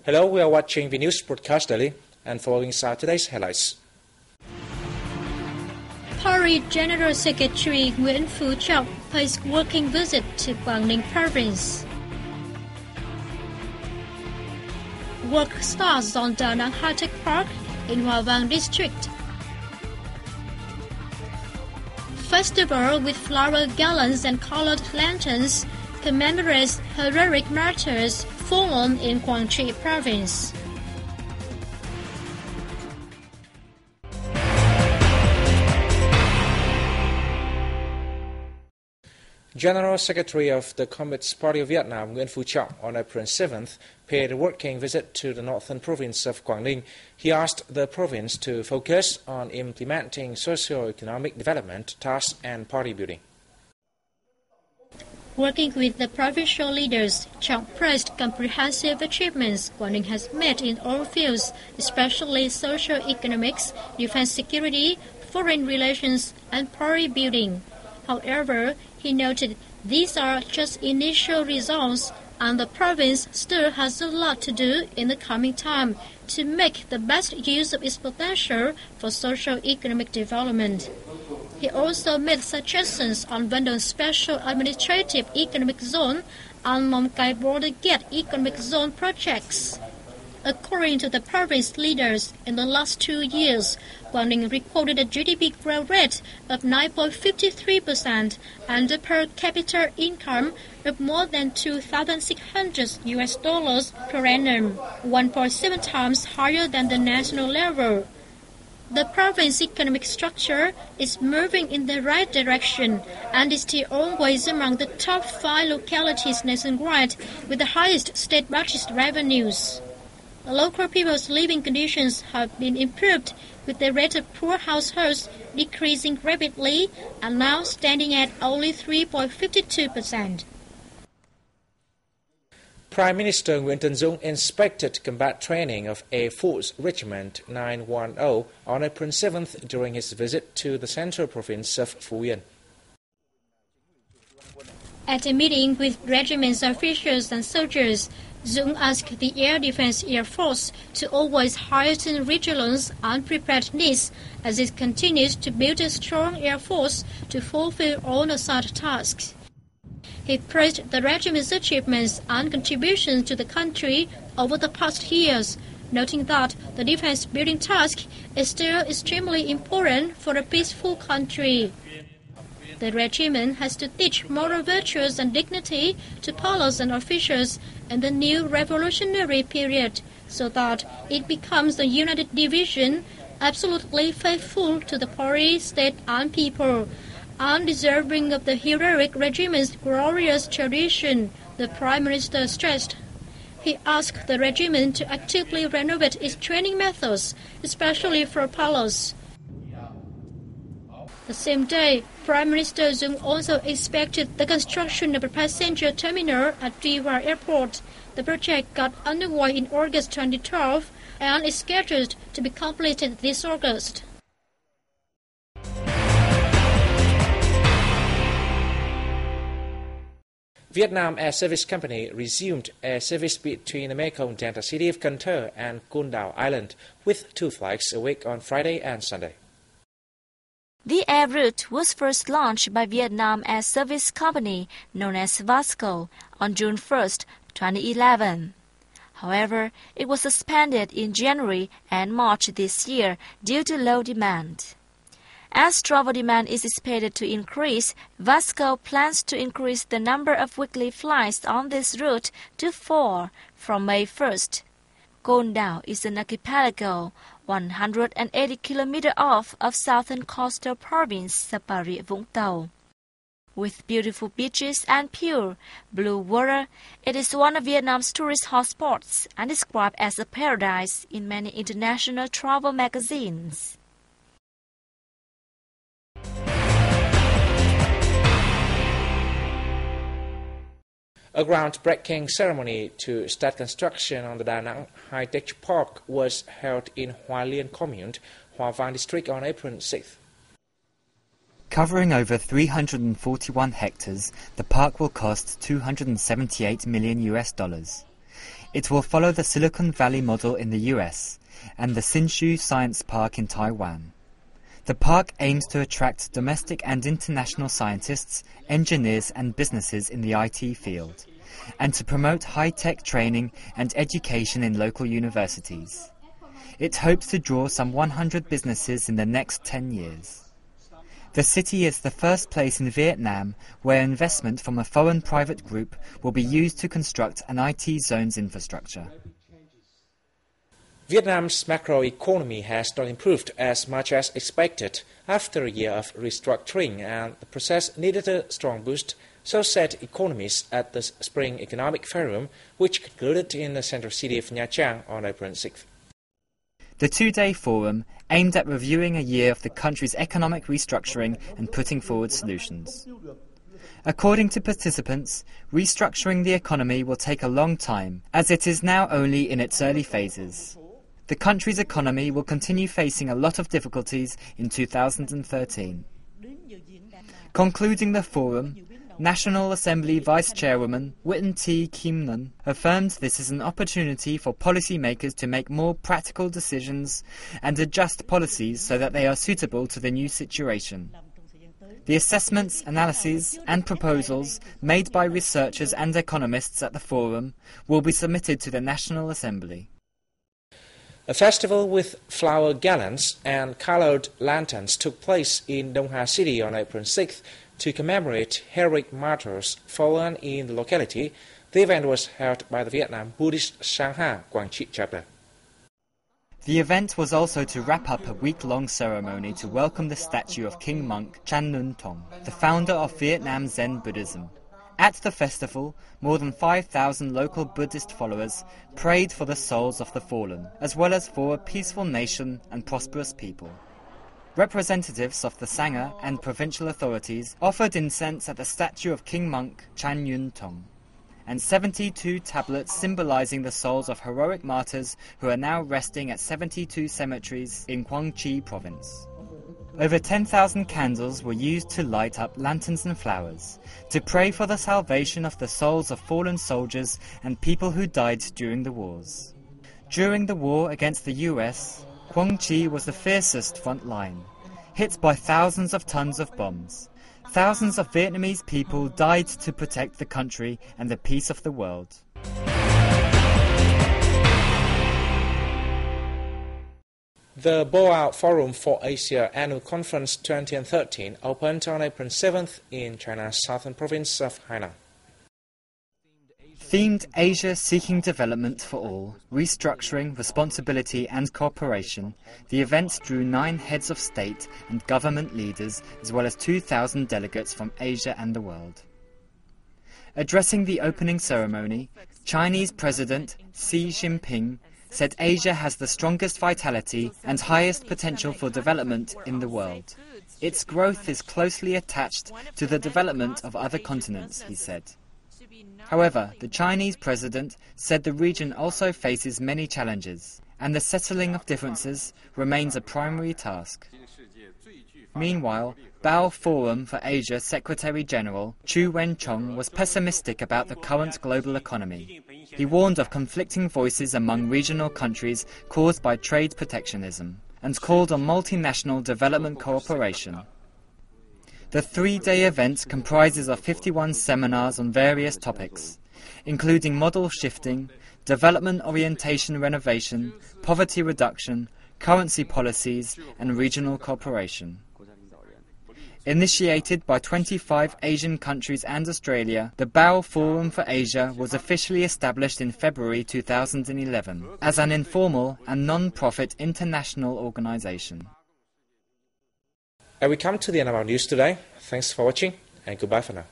Hello, we are watching the news broadcast daily and following are today's highlights. Party General Secretary Nguyễn Phú Trọng pays working visit to Quảng Ninh province. Work starts on Da Nang High-Tech Park in Hoa Vang district. Festival with flower garlands and colored lanterns commemorates heroic martyrs fallen in Quảng Trị province. General Secretary of the Communist Party of Vietnam Nguyễn Phú Trọng on April 7th paid a working visit to the northern province of Quảng Ninh. He asked the province to focus on implementing socio-economic development tasks and party building. Working with the provincial leaders, Trọng praised comprehensive achievements Quảng Ninh has made in all fields, especially socio-economics, defense security, foreign relations, and party building. However, he noted these are just initial results and the province still has a lot to do in the coming time to make the best use of its potential for socio-economic development. He also made suggestions on Vân Đồn Special Administrative Economic Zone and Mong Cái Border Gate Economic Zone projects. According to the province leaders, in the last 2 years, Quảng Ninh recorded a GDP growth rate of 9.53% and a per capita income of more than $2,600 per annum, 1.7 times higher than the national level. The province economic structure is moving in the right direction and is still always among the top 5 localities nationwide with the highest state budget revenues. The local people's living conditions have been improved, with the rate of poor households decreasing rapidly and now standing at only 3.52%. Prime Minister Nguyễn Tấn Dũng inspected combat training of Air Force Regiment 910 on April 7th during his visit to the central province of Phú Yên. At a meeting with regiment's officials and soldiers, Dũng asked the Air Defense Air Force to always heighten vigilance and preparedness as it continues to build a strong air force to fulfill all assigned tasks. He praised the regiment's achievements and contributions to the country over the past years, noting that the defense building task is still extremely important for a peaceful country. The regiment has to teach moral virtues and dignity to pilots and officers in the new revolutionary period so that it becomes a united division, absolutely faithful to the party, state and people, and deserving of the heroic regiment's glorious tradition, the Prime Minister stressed. He asked the regiment to actively renovate its training methods, especially for pilots. The same day, Prime Minister Dũng also inspected the construction of a passenger terminal at Tuy Hòa Airport. The project got underway in August 2012 and is scheduled to be completed this August. Vietnam Air Service Company resumed air service between the Mekong Delta city of Cần Thơ and Côn Đảo Island with 2 flights a week on Friday and Sunday. The air route was first launched by Vietnam Air Service Company, known as Vasco, on June 1, 2011. However, it was suspended in January and March this year due to low demand. As travel demand is expected to increase, Vasco plans to increase the number of weekly flights on this route to 4 from May 1st. Côn Đảo is an archipelago 180 kilometers off of southern coastal province of Bà Rịa Vũng Tàu. With beautiful beaches and pure blue water, it is one of Vietnam's tourist hotspots and described as a paradise in many international travel magazines. A groundbreaking ceremony to start construction on the Da Nang High-Tech Park was held in Hoa Liên Commune, Hoa Vang District on April 6th. Covering over 341 hectares, the park will cost $278 million. It will follow the Silicon Valley model in the US and the Hsinchu Science Park in Taiwan. The park aims to attract domestic and international scientists, engineers and businesses in the IT field, and to promote high-tech training and education in local universities. It hopes to draw some 100 businesses in the next 10 years. The city is the first place in Vietnam where investment from a foreign private group will be used to construct an IT zone's infrastructure. Vietnam's macroeconomy has not improved as much as expected after a year of restructuring, and the process needed a strong boost, so said economists at the Spring Economic Forum, which concluded in the central city of Nha Trang on April 6th. The two-day forum aimed at reviewing a year of the country's economic restructuring and putting forward solutions. According to participants, restructuring the economy will take a long time, as it is now only in its early phases. The country's economy will continue facing a lot of difficulties in 2013. Concluding the forum, National Assembly Vice Chairwoman Witten T. Kim Nun affirmed this is an opportunity for policymakers to make more practical decisions and adjust policies so that they are suitable to the new situation. The assessments, analyses and proposals made by researchers and economists at the forum will be submitted to the National Assembly. A festival with flower garlands and colored lanterns took place in Đông Hà City on April 6th to commemorate heroic martyrs fallen in the locality. The event was held by the Vietnam Buddhist Sangha Quang Tri chapter. The event was also to wrap up a week-long ceremony to welcome the statue of King monk Chan Nun Thong, the founder of Vietnam Zen Buddhism. At the festival, more than 5,000 local Buddhist followers prayed for the souls of the fallen, as well as for a peaceful nation and prosperous people. Representatives of the Sangha and provincial authorities offered incense at the statue of King monk Chan Nun Thong, and 72 tablets symbolizing the souls of heroic martyrs who are now resting at 72 cemeteries in Quang Tri province. Over 10,000 candles were used to light up lanterns and flowers, to pray for the salvation of the souls of fallen soldiers and people who died during the wars. During the war against the US, Quang Tri was the fiercest front line, hit by thousands of tons of bombs. Thousands of Vietnamese people died to protect the country and the peace of the world. The Boao Forum for Asia Annual Conference 2013 opened on April 7th in China's southern province of Hainan. Themed Asia Seeking Development for All, Restructuring, Responsibility and Cooperation, the event drew 9 heads of state and government leaders as well as 2,000 delegates from Asia and the world. Addressing the opening ceremony, Chinese President Xi Jinping said Asia has the strongest vitality and highest potential for development in the world. Its growth is closely attached to the development of other continents, he said. However, the Chinese president said the region also faces many challenges, and the settling of differences remains a primary task. Meanwhile, Bao Forum for Asia Secretary-General Chu Wen-chong was pessimistic about the current global economy. He warned of conflicting voices among regional countries caused by trade protectionism, and called on multinational development cooperation. The 3-day event comprises of 51 seminars on various topics, including model shifting, development orientation renovation, poverty reduction, currency policies, and regional cooperation. Initiated by 25 Asian countries and Australia, the Bao Forum for Asia was officially established in February 2011 as an informal and non-profit international organization. And we come to the end of our news today. Thanks for watching, and goodbye for now.